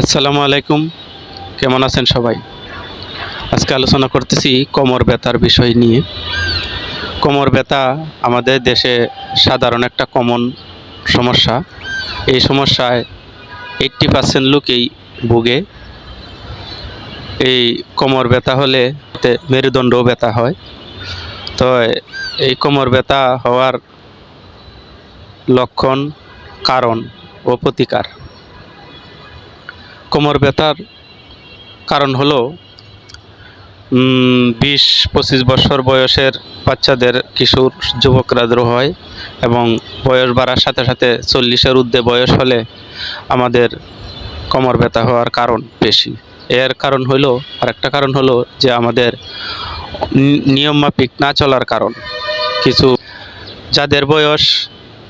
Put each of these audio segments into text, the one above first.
আসসালামু আলাইকুম। কেমন আছেন সবাই? আজকে আলোচনা করতেছি কোমর ব্যথার বিষয় নিয়ে। কোমর ব্যথা আমাদের দেশে সাধারণ একটা কমন সমস্যা। এই সমস্যায় 80% লোকেই ভোগে। এই কোমর ব্যথা হলে মেরুদণ্ডও ব্যথা হয়। তো এই কোমর ব্যথা হওয়ার লক্ষণ, কারণ ও প্রতিকার। কোমর ব্যথার কারণ হলো 20-25 বছর বয়সের বাচ্চাদের, কিশোর যুবকরা হয় এবং বয়স বাড়ার সাথে সাথে 40-এর ঊর্ধ্বে বয়স হলে আমাদের কোমর ব্যথা হওয়ার কারণ বেশি। এর কারণ হলো, আরেকটা কারণ হলো যে আমাদের নিয়মমাফিক না চলার কারণ। কিছু যাদের বয়স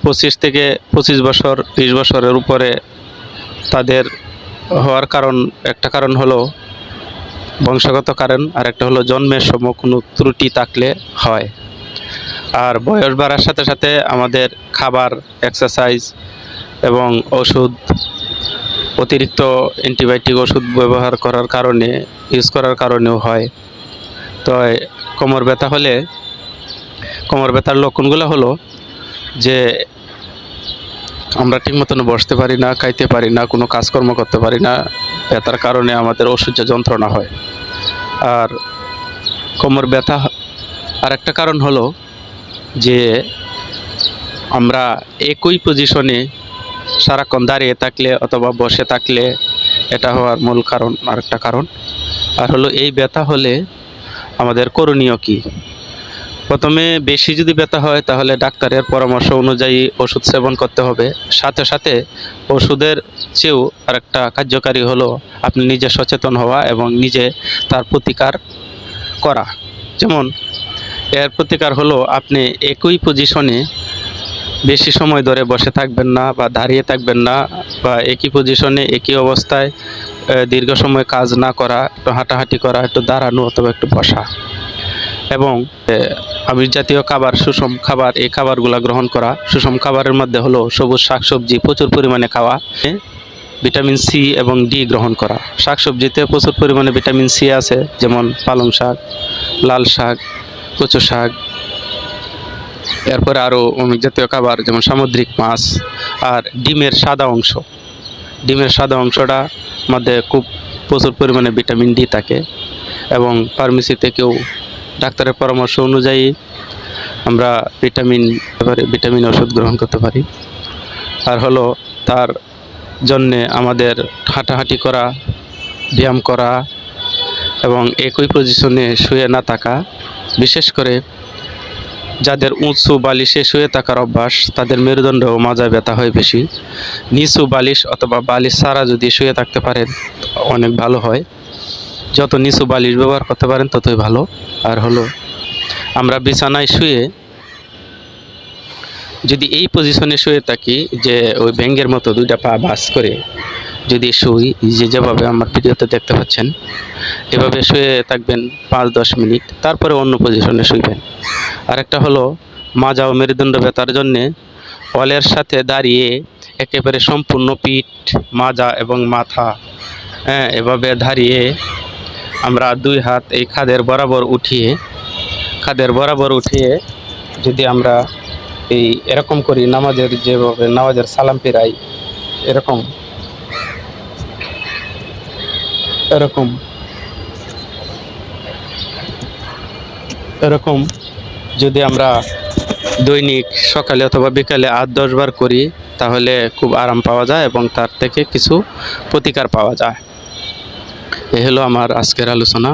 25 থেকে 25 বছর, 20 বছরের উপরে, তাদের হওয়ার কারণ, একটা কারণ হলো বংশগত কারণ, আর একটা হলো জন্মের সময় কোনো ত্রুটি থাকলে হয়। আর বয়স বাড়ার সাথে সাথে আমাদের খাবার, এক্সারসাইজ এবং ওষুধ, অতিরিক্ত অ্যান্টিবায়োটিক ওষুধ ব্যবহার করার কারণে, ইউজ করার কারণেও হয়। তো কোমর ব্যথা হলে, কোমর ব্যথার লক্ষণগুলো হলো যে আমরা ঠিক মতন বসতে পারি না, খাইতে পারি না, কোনো কাজকর্ম করতে পারি না। ব্যথার কারণে আমাদের অসহ্য যন্ত্রণা হয়। আর কোমর ব্যথা আরেকটা কারণ হলো যে আমরা একই পজিশনে সারাক্ষণ দাঁড়িয়ে থাকলে অথবা বসে থাকলে, এটা হওয়ার মূল কারণ, আরেকটা কারণ। আর হলো এই ব্যথা হলে আমাদের করণীয় কি? প্রথমে বেশি যদি ব্যথা হয় তাহলে ডাক্তারের পরামর্শ অনুযায়ী ওষুধ সেবন করতে হবে। সাথে সাথে ওষুধের চেয়েও আরেকটা কার্যকারী হলো আপনি নিজে সচেতন হওয়া এবং নিজে তার প্রতিকার করা। যেমন এর প্রতিকার হলো আপনি একই পজিশনে বেশি সময় ধরে বসে থাকবেন না বা দাঁড়িয়ে থাকবেন না, বা একই পজিশনে একই অবস্থায় দীর্ঘ সময় কাজ না করা, একটু হাঁটাহাঁটি করা, একটু দাঁড়ানো অথবা একটু বসা, এবং আমিষ জাতীয় খাবার, সুষম খাবার, এই খাবারগুলো গ্রহণ করা। সুষম খাবারের মধ্যে হলো সবুজ শাকসবজি প্রচুর পরিমাণে খাওয়া, ভিটামিন সি এবং ডি গ্রহণ করা। শাকসবজিতে প্রচুর পরিমাণে ভিটামিন সি আছে, যেমন পালং শাক, লাল শাক, কচু শাক। এরপরে আরও অনেক জাতীয় খাবার, যেমন সামুদ্রিক মাছ। আর ডিমের সাদা অংশ, ডিমের সাদা অংশটা মধ্যে খুব প্রচুর পরিমাণে ভিটামিন ডি থাকে। এবং ফার্মেসি থেকেও ডাক্তারের পরামর্শ অনুযায়ী আমরা ভিটামিন ওষুধ গ্রহণ করতে পারি। আর হলো তার জন্যে আমাদের হাঁটাহাঁটি করা, ব্যায়াম করা এবং একই পজিশনে শুয়ে না থাকা। বিশেষ করে যাদের উঁচু বালিশে শুয়ে থাকার অভ্যাস, তাদের মেরুদণ্ড ও মাজায় ব্যথা হয় বেশি। নিচু বালিশ অথবা বালিশ ছাড়া যদি শুয়ে থাকতে পারেন অনেক ভালো হয়। যত নিচু বালিশ ব্যবহার করতে পারেন ততই ভালো। আর হলো আমরা বিছানায় শুয়ে যদি এই পজিশনে শুয়ে থাকি, যে ওই ব্যাঙের মতো দুইটা পা ভাঁজ করে যদি শুই, যেভাবে আমার ভিডিওতে দেখতে পাচ্ছেন, এভাবে শুয়ে থাকবেন 5-10 মিনিট, তারপরে অন্য পজিশনে শুইবেন। আরেকটা হলো মাজা ও মেরুদণ্ড ব্যথার জন্যে ওয়ালের সাথে দাঁড়িয়ে একেবারে সম্পূর্ণ পিঠ, মাজা এবং মাথা, এভাবে দাঁড়িয়ে আমরা দুই হাত এই খাদের বরাবর উঠিয়ে যদি আমরা এরকম করি, যেভাবে নামাজের সালাম ফিরাই, এরকম যদি আমরা দৈনিক সকালে অথবা বিকালে 8-10 বার করি, তাহলে খুব আরাম পাওয়া যায় এবং তার থেকে কিছু প্রতিকার পাওয়া যায়। এই হলো আমার আজকের আলোচনা।